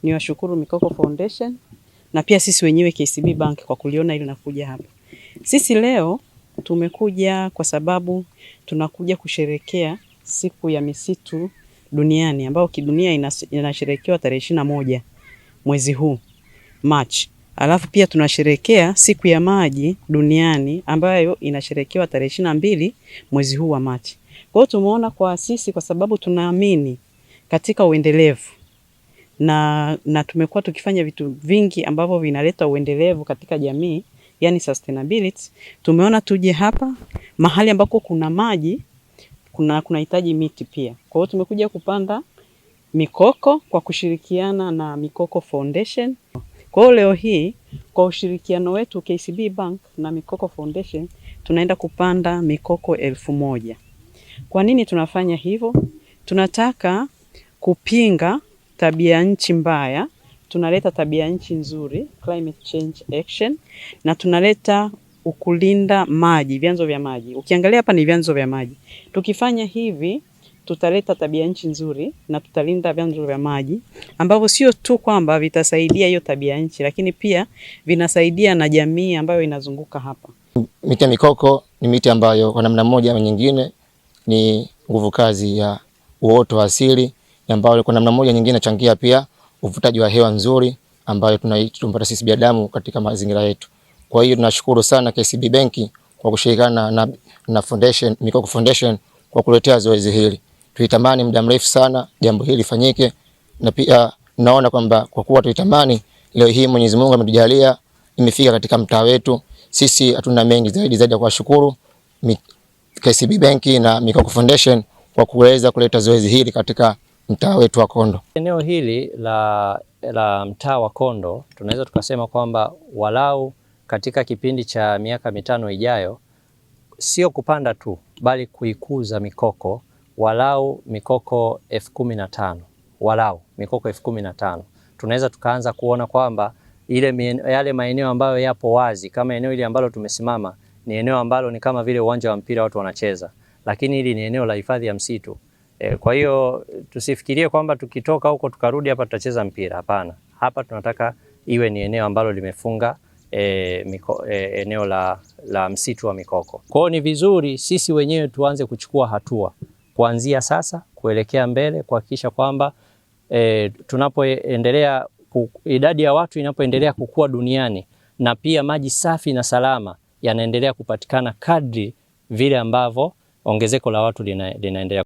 niwashukuru Mikoko Foundation na pia sisi wenyewe KCB Bank kwa kuliona ili nakuja hapa. Sisi leo tumekuja kwa sababu tunakuja kusherekea siku ya misitu duniani ambayo kidunia inasherekewa tarehe 21 mwezi huu March. Alafu pia tunasherekea siku ya maji duniani ambayo inasherekewa tarehe 22 mwezi huu wa March. Kwa hiyo tumeona kwa sisi, kwa sababu tunaamini katika uendelevu na tumekuwa tukifanya vitu vingi ambavyo vinaleta uendelevu katika jamii, yani sustainability. Tumeona tuje hapa mahali ambako kuna maji, kunahitaji miti pia. Kwa hiyo tumekuja kupanda mikoko kwa kushirikiana na Mikoko Foundation. Kwa hiyo leo hii kwa ushirikiano wetu KCB Bank na Mikoko Foundation tunaenda kupanda mikoko 1000. Kwa nini tunafanya hivyo? Tunataka kupinga tabia nchi mbaya, tunaleta tabia nchi nzuri, climate change action, na tunaleta ukulinda maji, vyanzo vya maji. Ukiangalia hapa ni vyanzo vya maji. Tukifanya hivi tutaleta tabia nchi nzuri na tutalinda vyanzo vya maji ambavyo sio tu kwamba vitasaidia hiyo tabia nchi, lakini pia vinasaidia na jamii ambayo inazunguka hapa. Miti ya mikoko ni miti ambayo kwa namna moja au nyingine ni nguvu kazi ya uoto wa asili ambayo kwa namna moja nyingine changia pia uvutaji wa hewa nzuri ambayo tunaipata sisi binadamu katika mazingira yetu. Kwa hiyo tunashukuru sana KCB Bank kwa kushirikiana na Foundation, Mikoko Foundation kwa kuletea zoezi hili. Tulitamani muda mrefu sana jambo hili lifanyike, na pia naona kwamba kwa kuwa tulitamani, leo hii Mwenyezi Mungu ametujalia imefika katika mtaa wetu. Sisi hatuna mengi zaidi ya kuwashukuru KCB Bank na Mikoko Foundation kwa kuweza kuleta zoezi hili katika mtaa wetu wa Kondo. Eneo hili la mtaa wa Kondo tunaweza tukasema kwamba walau katika kipindi cha miaka 5 ijayo, sio kupanda tu bali kuikuza mikoko walau mikoko 15,000, walau mikoko 15,000. Tunaweza tukaanza kuona kwamba yale maeneo ambayo yapo wazi, kama eneo hili ambalo tumesimama ni eneo ambalo ni kama vile uwanja wa mpira watu wanacheza, lakini hili ni eneo la hifadhi ya msitu. Kwa hiyo tusifikirie kwamba tukitoka huko tukarudi hapa tutacheza mpira. Hapana, hapa tunataka iwe ni eneo ambalo limefunga eneo la msitu wa mikoko. Kwa hiyo ni vizuri sisi wenyewe tuanze kuchukua hatua kuanzia sasa kuelekea mbele, kuhakikisha kwamba tunapoendelea idadi ya watu inapoendelea kukua duniani, na pia maji safi na salama yanaendelea kupatikana kadri vile ambavyo ongezeko la watu linaendelea.